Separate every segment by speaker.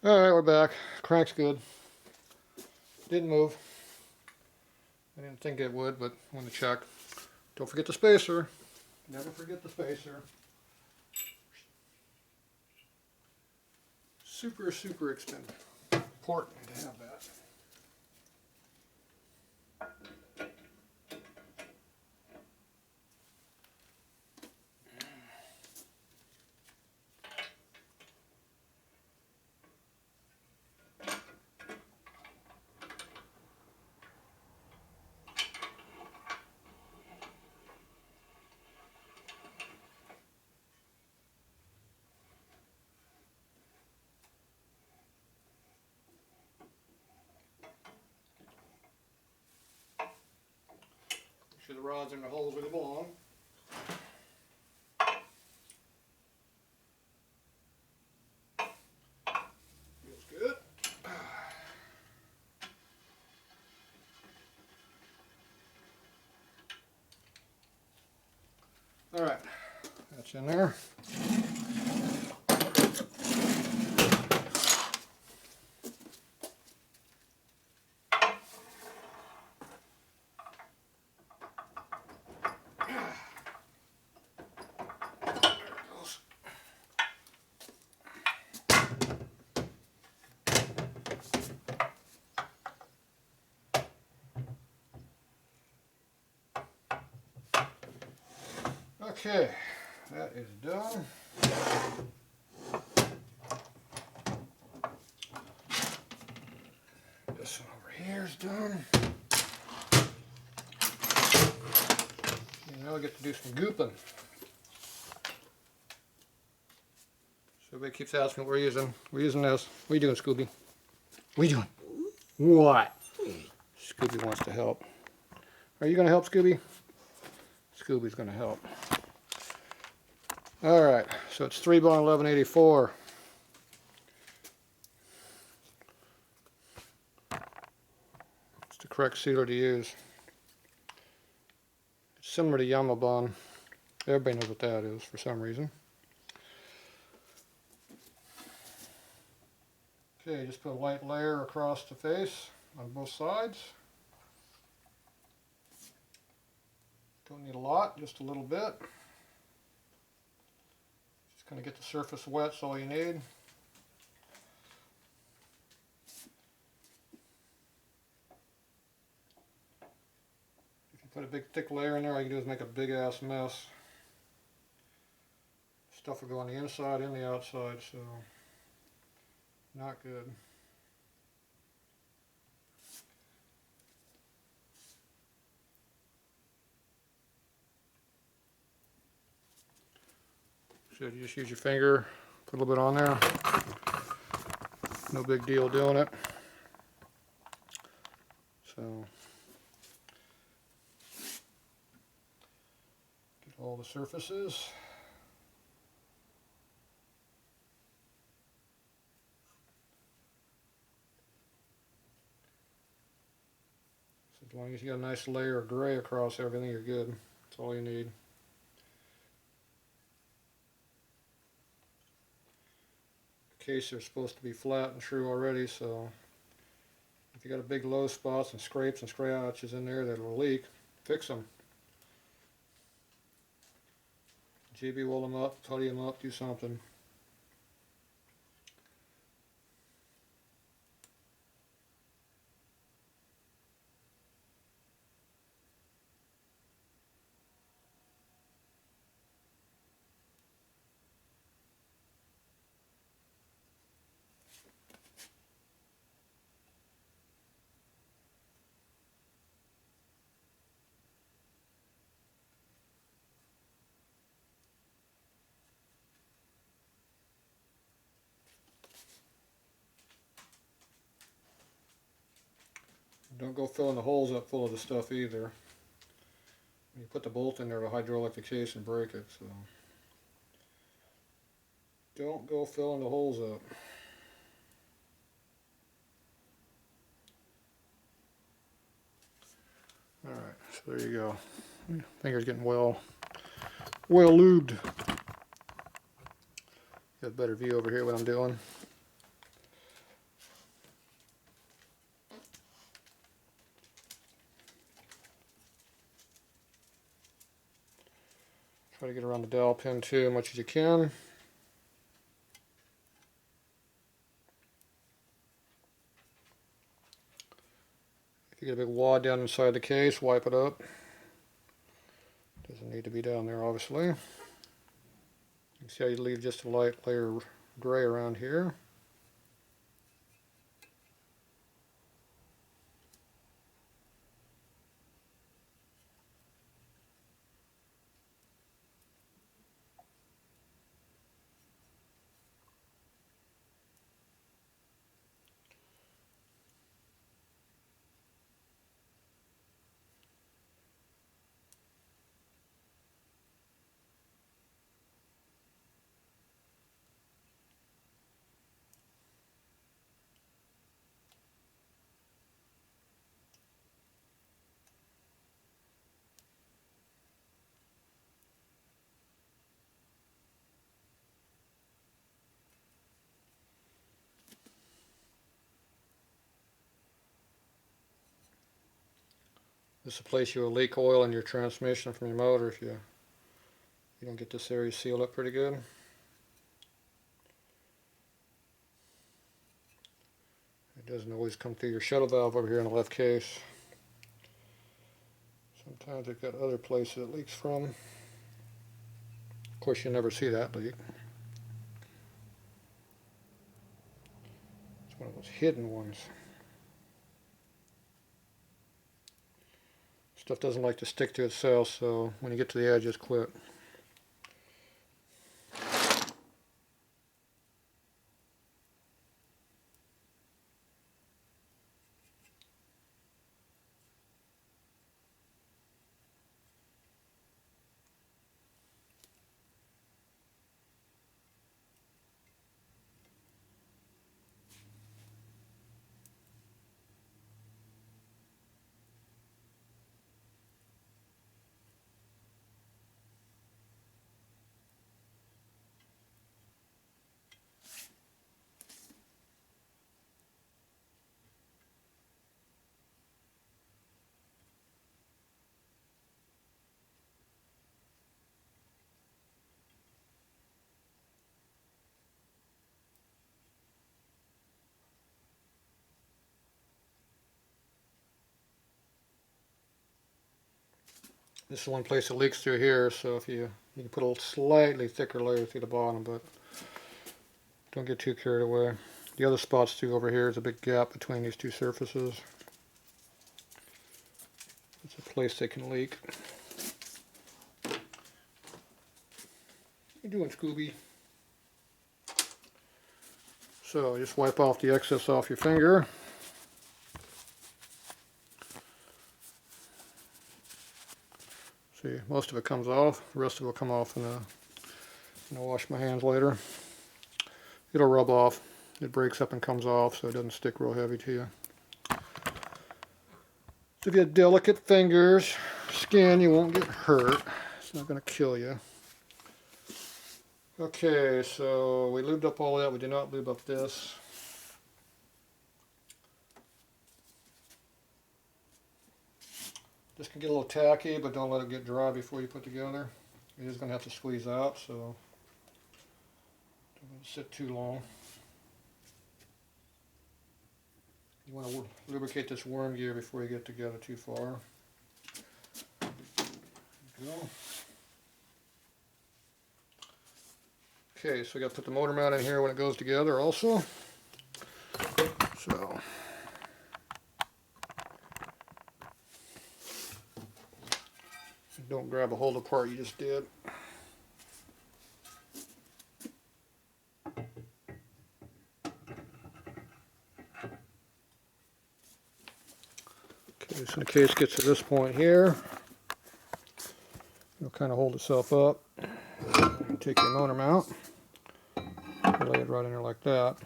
Speaker 1: Alright, we're back. Crank's good. Didn't move. I didn't think it would, but I'm going to check. Don't forget the spacer. Never forget the spacer. Super, super expensive. Important to have that. Make sure the rod's in the holes where they belong. Feels good. Alright, that's in there. Okay, that is done. This one over here is done. And now we get to do some gooping. So everybody keeps asking what we're using. We're using this. What are you doing, Scooby? What are you doing? What? Scooby wants to help. Are you going to help, Scooby? Scooby's going to help. Alright, so it's 3 bar 1184. It's the correct sealer to use. It's similar to Yamabon. Everybody knows what that is for some reason. Okay, just put a light layer across the face on both sides. Don't need a lot, just a little bit. Just kind of get the surface wet, that's all you need. If you put a big thick layer in there, all you can do is make a big ass mess. Stuff will go on the inside and the outside, so not good. So you just use your finger, put a little bit on there. No big deal doing it. So get all the surfaces. So as long as you got a nice layer of gray across everything, you're good. That's all you need. Case they're supposed to be flat and true already, so if you got a big low spots and scrapes and scratches in there that will leak, fix them. GB roll them up, putty them up, do something. Don't go filling the holes up full of the stuff either. When you put the bolt in there, it'll hydraulic the case and break it, so don't go filling the holes up. Alright, so there you go. Finger's getting well lubed. Got a better view over here what I'm doing. Try to get around the dowel pin too as much as you can. If you get a big wad down inside the case, wipe it up. Doesn't need to be down there, obviously. You can see how you leave just a light layer of gray around here. This will place you a leak oil in your transmission from your motor if you don't get this area sealed up pretty good. It doesn't always come through your shuttle valve over here in the left case. Sometimes they've got other places it leaks from. Of course, you never see that leak. It's one of those hidden ones. Stuff doesn't like to stick to itself, so when you get to the edge, just quit. This is one place that leaks through here, so if you can put a slightly thicker layer through the bottom, but don't get too carried away. The other spots too over here is a big gap between these two surfaces. It's a place they can leak. What you doing, Scooby? So just wipe off the excess off your finger. See, most of it comes off. The rest of it will come off when I wash my hands later. It'll rub off. It breaks up and comes off, so it doesn't stick real heavy to you. So if you have delicate fingers, skin, you won't get hurt. It's not going to kill you. Okay, so we lubed up all that. We did not lube up this. This can get a little tacky, but don't let it get dry before you put together. It is going to have to squeeze out, so don't let it sit too long. You want to lubricate this worm gear before you get together too far. There you go. Okay, so we got to put the motor mount in here when it goes together also. So don't grab a hold of the part you just did. Okay, so the case gets to this point here. It'll kind of hold itself up. Take your motor mount, lay it right in there like that,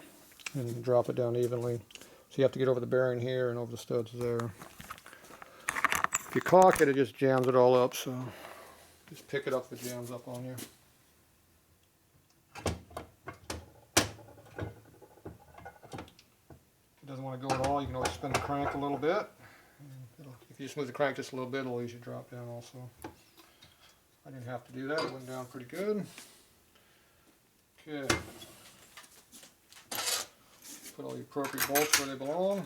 Speaker 1: and you can drop it down evenly. So you have to get over the bearing here and over the studs there. If you caulk it, it just jams it all up, so just pick it up if it jams up on you. If it doesn't want to go at all, you can always spin the crank a little bit. If you just move the crank just a little bit, it'll easily drop down also. I I didn't have to do that, it went down pretty good. Okay. Put all the appropriate bolts where they belong.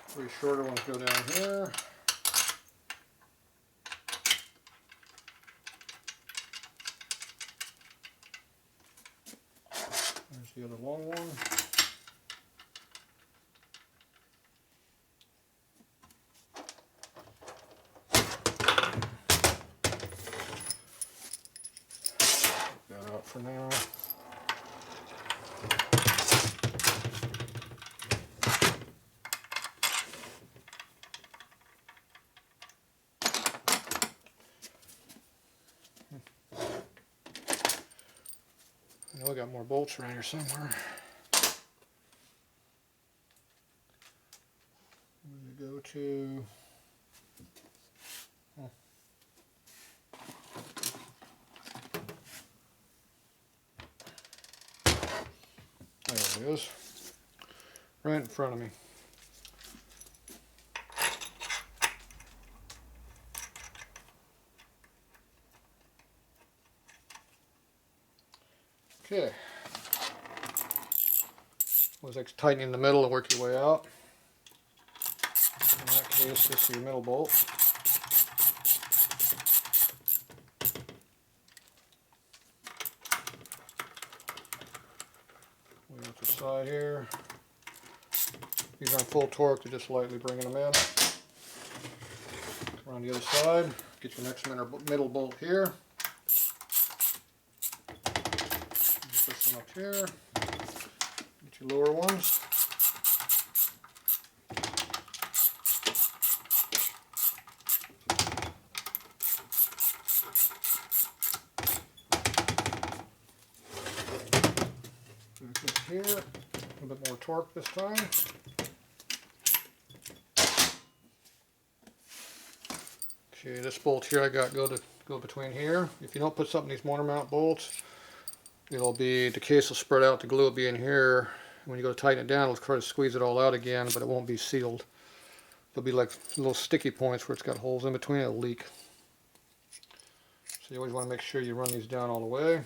Speaker 1: Three shorter ones go down here. There's the other long one. Take that out for now. I know I got more bolts around here somewhere. I'm going to go to there it is, right in front of me. Okay. Was like tightening in the middle and work your way out. In that case, this is your middle bolt. We got the side here. These are on full torque, they're just lightly bringing them in. Around the other side, get your next middle bolt here. Put this one up here. Get your lower ones. Here, a little bit more torque this time. Okay, this bolt here I got go between here. If you don't put something in these motor mount bolts, it'll be, the case will spread out, the glue will be in here. When you go to tighten it down, it'll try to squeeze it all out again, but it won't be sealed. There'll be like little sticky points where it's got holes in between, it'll leak. So you always want to make sure you run these down all the way.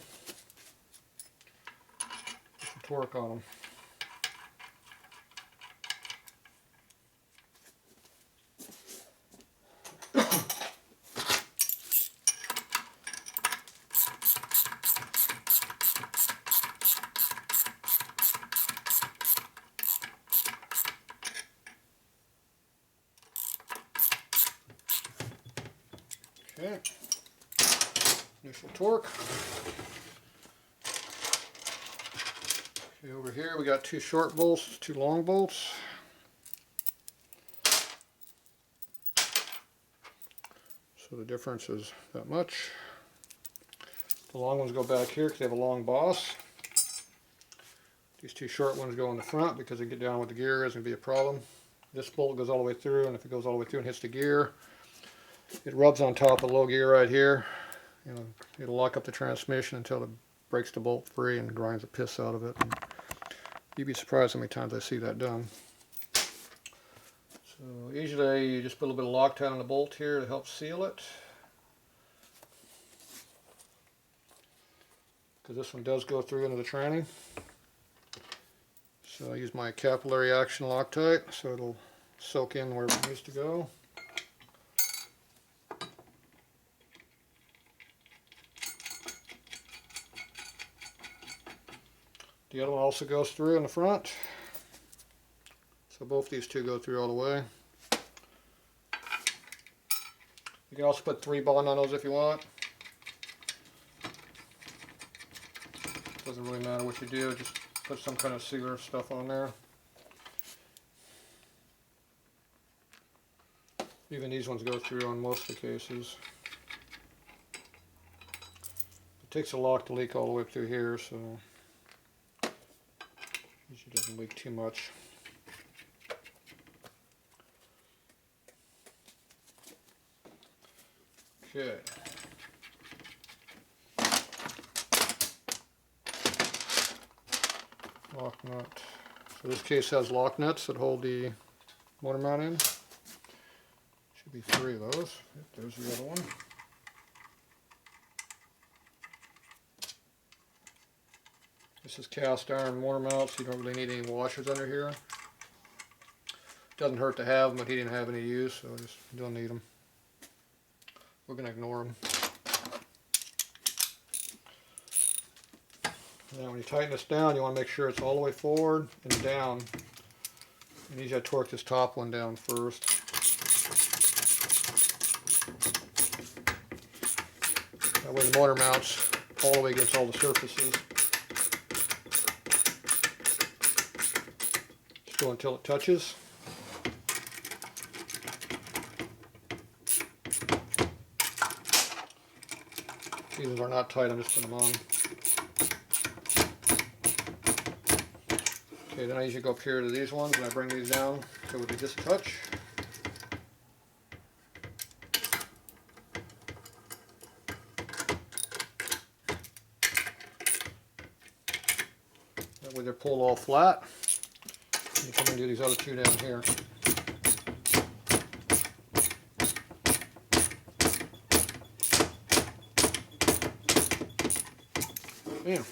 Speaker 1: Put some torque on them. Okay, initial torque. Okay, over here we got two short bolts, two long bolts. So the difference is that much. The long ones go back here because they have a long boss. These two short ones go in the front because they get down with the gear, it's going to be a problem. This bolt goes all the way through, and if it goes all the way through and hits the gear, it rubs on top of the low gear right here. You know, it'll lock up the transmission until it breaks the bolt free and grinds the piss out of it. And you'd be surprised how many times I see that done. So usually you just put a little bit of Loctite on the bolt here to help seal it. Because this one does go through into the tranny. So I use my capillary action Loctite so it'll soak in where it needs to go. The other one also goes through in the front. So both these two go through all the way. You can also put 3-bond on those if you want. Doesn't really matter what you do, just put some kind of sealer stuff on there. Even these ones go through on most of the cases. It takes a lock to leak all the way through here, so usually doesn't leak too much. Okay. Lock nut So this case has lock nuts that hold the motor mount in. Should be 3 of those. There's the other one. This is cast iron motor mount, so you don't really need any washers under here. Doesn't hurt to have them, but he didn't have any use, so just don't need them. We're going to ignore them. Now when you tighten this down, you want to make sure it's all the way forward and down. And usually I torque this top one down first. That way the motor mounts all the way against all the surfaces. Just go until it touches. These are not tight, I'm just putting them on. Okay, then I usually go up here to these ones and I bring these down so it would be just a touch. That way they're pulled all flat. And you come and do these other 2 down here. Bam.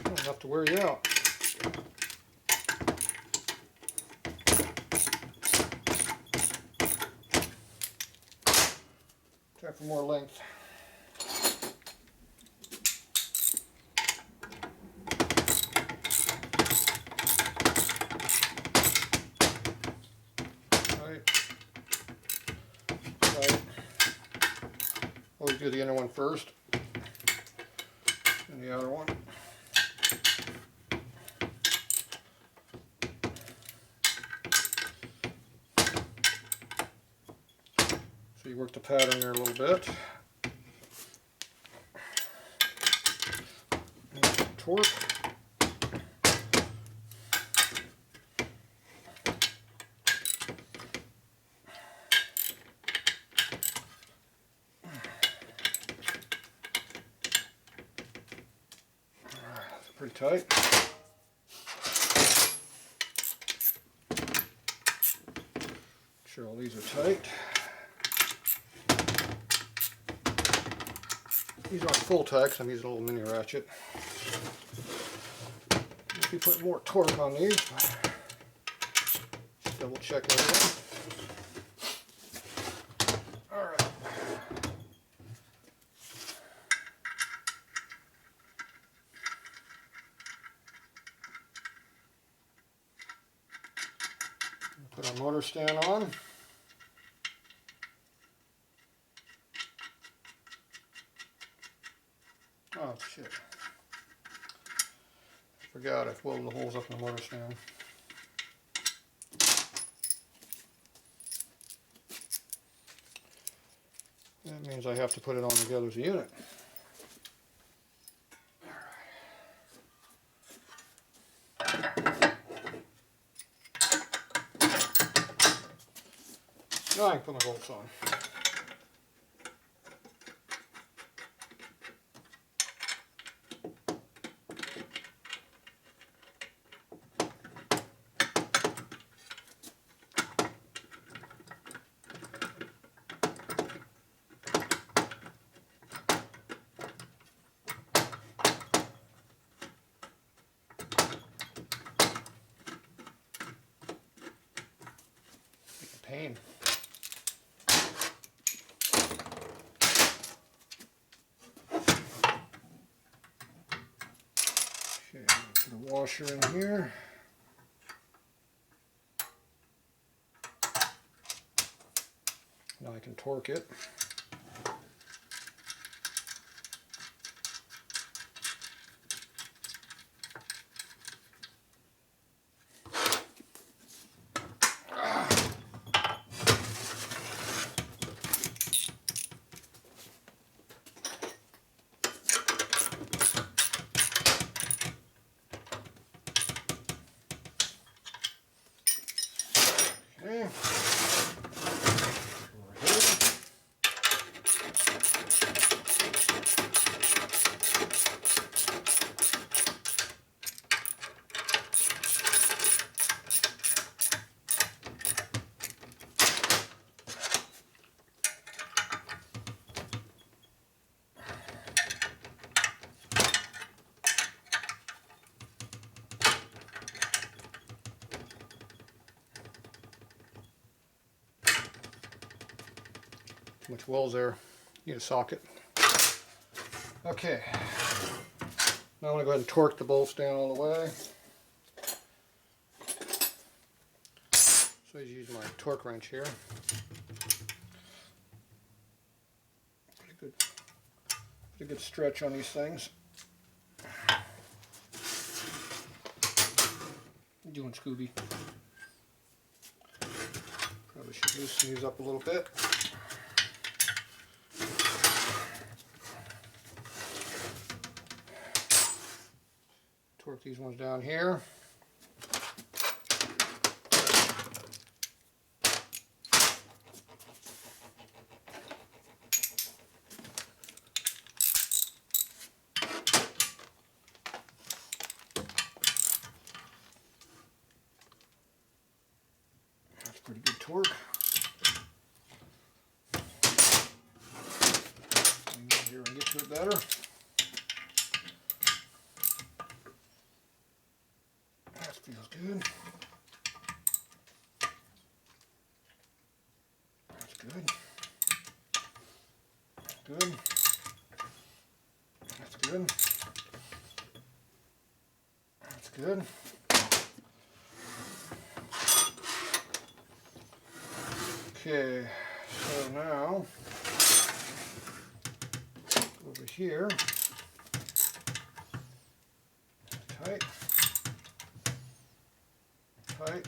Speaker 1: Not enough to wear you out. Try for more length. Right. Always do the inner one first, and the outer one. So you work the pattern there a little bit. And torque. Pretty tight. Make sure all these are tight. These aren't full tight because I'm using a little mini ratchet. I'll be putting more torque on these. Just double check everything. Alright. Put our motor stand on. Oh shit. Forgot I welded the holes up in the motor stand. That means I have to put it on together as a unit. Now I can put my bolts on. It's a pain. Okay, put a washer in here. Now I can torque it. Okay. Too much wells there. Need a socket. Okay. Now I'm going to go ahead and torque the bolts down all the way. So I use my torque wrench here. Pretty good stretch on these things. What are you doing, Scooby? Probably should loosen these up a little bit. Torque these ones down here. That's pretty good torque. Here and get to it better. That feels good. That's good. Good. That's good. That's good. Okay, so now over here, tight, tight,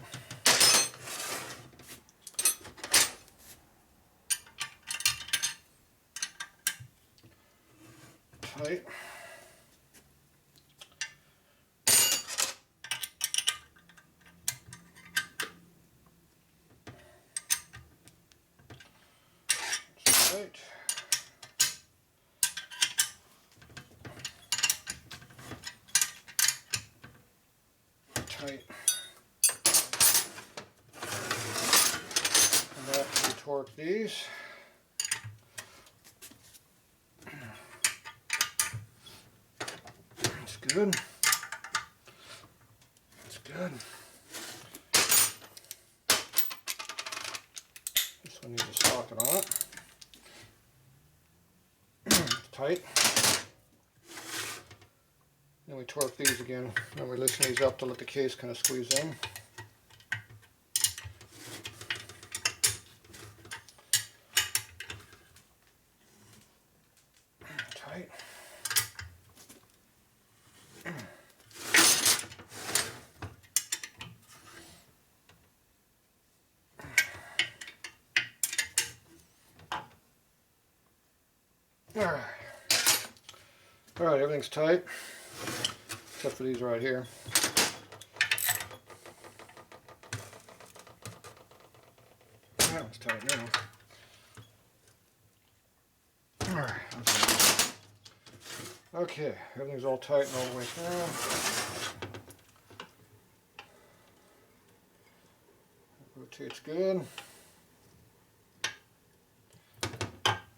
Speaker 1: tight, tight. Tight. And after we torque these, that's good. That's good. This one needs a socket on it. It's tight. Then we torque these again, and we loosen these up to let the case kind of squeeze in. Tight. All right, everything's tight. Except for these right here. That one's tight now. Alright. Okay, everything's all tight and all the way through. Rotates good.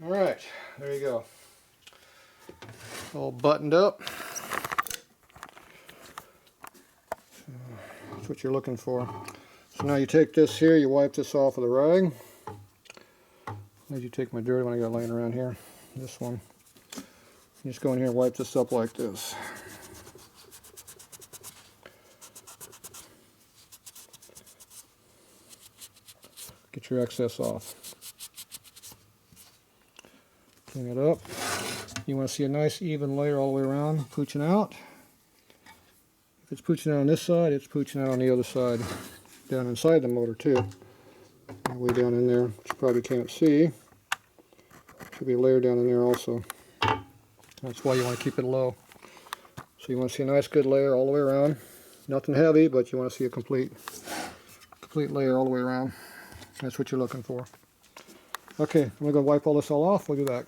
Speaker 1: Alright, there you go. All buttoned up. That's what you're looking for. So now you take this here, you wipe this off with a rag. As you take my dirty one I got laying around here, this one. You just go in here and wipe this up like this. Get your excess off. Clean it up. You want to see a nice even layer all the way around, pooching out. If it's pooching out on this side, it's pooching out on the other side. Down inside the motor too. Way down in there, which you probably can't see. Should be a layer down in there also. That's why you want to keep it low. So you want to see a nice good layer all the way around. Nothing heavy, but you want to see a complete layer all the way around. That's what you're looking for. Okay, I'm going to go wipe all this all off. We'll be back.